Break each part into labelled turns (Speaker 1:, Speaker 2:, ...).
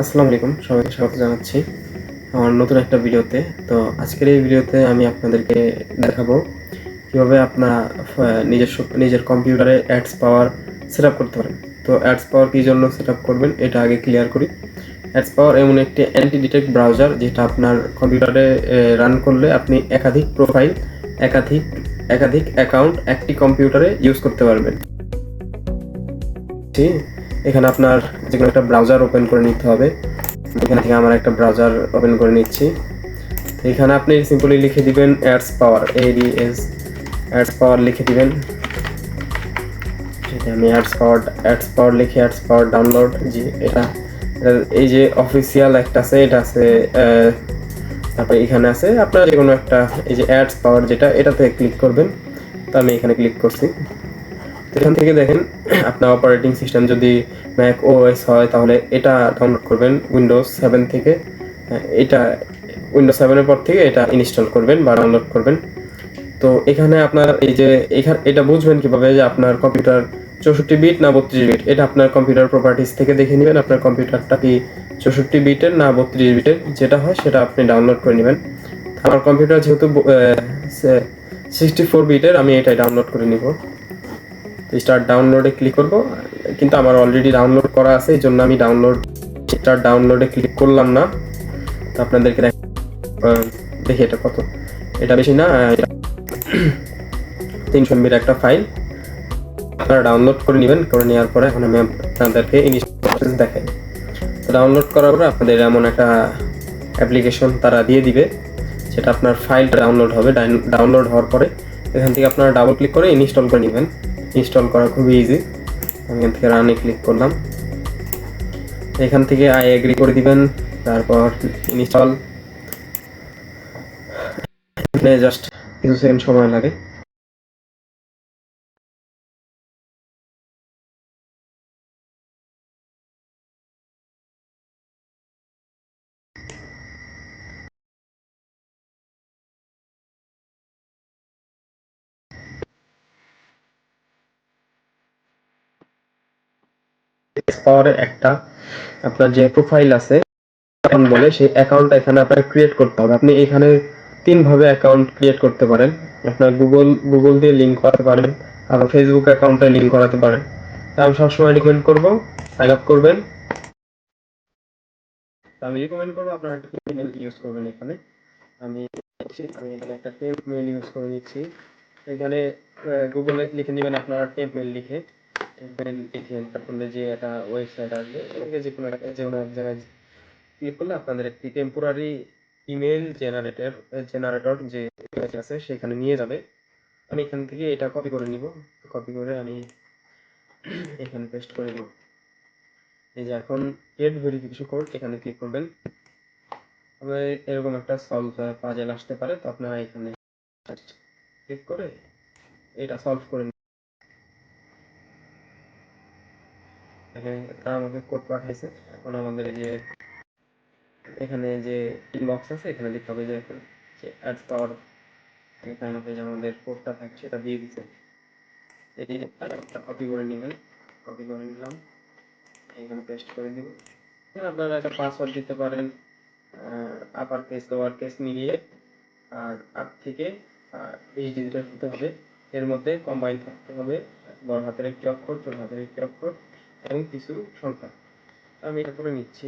Speaker 1: আসসালামু আলাইকুম, সবাইকে স্বাগত জানাচ্ছি আমার নতুন একটা ভিডিওতে। তো আজকের এই ভিডিওতে আমি আপনাদেরকে দেখাবো কিভাবে আপনারা নিজের কম্পিউটারে অ্যাডস পাওয়ার সেট আপ করতে পারেন। তো অ্যাডস পাওয়ার কী জন্য সেট আপ করবেন এটা আগে ক্লিয়ার করি। অ্যাডস পাওয়ার এমন একটি অ্যান্টি ডিটেক্ট ব্রাউজার যেটা আপনার কম্পিউটারে রান করলে আপনি একাধিক প্রোফাইল, একাধিক একাধিক অ্যাকাউন্ট একটি কম্পিউটারে ইউজ করতে পারবেন। এখানে আপনার যে কোনো একটা ব্রাউজার ওপেন করে নিতে হবে। এখান থেকে আমার একটা ব্রাউজার ওপেন করে নিচ্ছি। তো এখানে আপনি সিম্পলি লিখে দিবেন অ্যাডস পাওয়ার, ADS অ্যাডস পাওয়ার লিখে দিবেন। আমি অ্যাডস পাওয়ার লিখে অ্যাডস পাওয়ার ডাউনলোড, জি এটা এই যে অফিসিয়াল একটা আছে, এটা আছে। তারপরে এখানে আছে আপনার যে কোনো একটা, এই যে অ্যাডস পাওয়ার যেটা, এটাতে ক্লিক করবেন। তো আমি এখানে ক্লিক করছি। তো এখান থেকে দেখেন আপনার অপারেটিং সিস্টেম যদি ম্যাক ওএস হয় তাহলে এটা ডাউনলোড করবেন উইন্ডোজ 7 থেকে। এটা উইন্ডোজ 7-এর পর থেকে এটা ইনস্টল করবেন বা ডাউনলোড করবেন। তো এখানে আপনার এই যে এটা বুঝবেন কিভাবে যে আপনার কম্পিউটার 64 বিট না 32 বিট, এটা আপনার কম্পিউটার প্রপার্টিস থেকে দেখে নেবেন আপনার কম্পিউটারটা কি 64 বিটের না 32 বিটের। যেটা হয় সেটা আপনি ডাউনলোড করে নেবেন। আমার কম্পিউটার যেহেতু 64 বিটের, আমি এটাই ডাউনলোড করে নিব। স্টার্ট ডাউনলোডে ক্লিক করব, কিন্তু আমার অলরেডি ডাউনলোড করা আছে, এই জন্য আমি স্টার্ট ডাউনলোডে ক্লিক করলাম না। তো আপনাদেরকে দেখি এটা কত, এটা বেশি না, 300 MB একটা ফাইল আপনারা ডাউনলোড করে নেবেন। করে নেওয়ার পরে এখন আমি আপনাদেরকে ইনস্টল দেখাই। তো ডাউনলোড করার পরে আপনাদের এমন একটা অ্যাপ্লিকেশন তারা দিয়ে দিবে, সেটা আপনার ফাইলটা ডাউনলোড হবে। ডাউনলোড হওয়ার পরে এখান থেকে আপনারা ডাবল ক্লিক করে ইনস্টল করে নেবেন। ইনস্টল করা খুবই ইজি। আমি এখান থেকে রানে ক্লিক করলাম। এখান থেকে আই এগ্রি করে দিবেন, তারপর ইনস্টল। জাস্ট কিছু সেকেন্ড সময় লাগে। পাওয়ারে একটা আপনার যে প্রোফাইল আছে বলে, সেই অ্যাকাউন্টটা এখানে আপনার ক্রিয়েট করতে হবে। আপনি এখানে 3 ভাবে অ্যাকাউন্ট ক্রিয়েট করতে পারেন। আপনার গুগল দিয়ে লিংক করাতে পারেন, আবার ফেসবুক অ্যাকাউন্টে লিংক করাতে পারেন। আমি সবসময় রিকমেন্ড করব সাইন আপ করবেন। আমি রিকমেন্ড করবো আপনারা একটা ইমেল ইউজ করবেন। এখানে আমি এখানে একটা টেম্প মেল ইউজ করে নিচ্ছি। এখানে গুগলে লিখে নেবেন আপনারা টেম্প মেল লিখে। টেম্প মেল লিখে এন্টার করলে যে একটা ওয়েবসাইট আসবে, এটাকে যে কোনো এক জায়গায় ক্লিক করলে আপনাদের একটি টেম্পোরারি ইমেল জেনারেটর যে আছে সেখানে নিয়ে যাবে। আমি এখান থেকে এটা কপি করে নিব। কপি করে আমি এখানে পেস্ট করে দেব। এই যে এখন গেট ভেরিফিকেশন কোড, এখানে ক্লিক করবেন। আপনার এরকম একটা সলভ পাজেল আসতে পারে, তো আপনারা এখানে ক্লিক করে এটা সলভ করে তারা আমাকে কোড পাঠাইছে। এখন আমাদের এই যে এখানে যে ইনবক্স আছে, এখানে লিখতে হবে যে অ্যাড পাওয়ার, এখানে যে আমাদের কোডটা থাকে সেটা দিয়ে দিচ্ছে। এটি কপি করে নেবেন। কপি করে নিলাম, এখানে পেস্ট করে দিব। আপনারা একটা পাসওয়ার্ড দিতে পারেন, আপার কেস লোয়ার কেস মিলিয়ে, আর আপ থেকে 20 ডিজিটের হতে হবে। এর মধ্যে কম্বাইন থাকতে হবে বড় হাতের একটি অক্ষর, ছোট হাতের একটি অক্ষর এবং কিছু সংখ্যা। আমি এটা করে নিচ্ছি।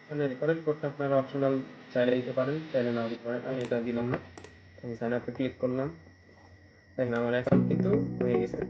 Speaker 1: এখানে রেকর্ডেড কোডটা আপনারা অপশনাল চাইলে দিতে পারেন, চাইলে নাও দিতে পারেন। আমি এটা দিলাম না। আমি সাইন আপে ক্লিক করলাম। দেখেন আমার অ্যাকাউন্ট কিন্তু হয়ে গেছে।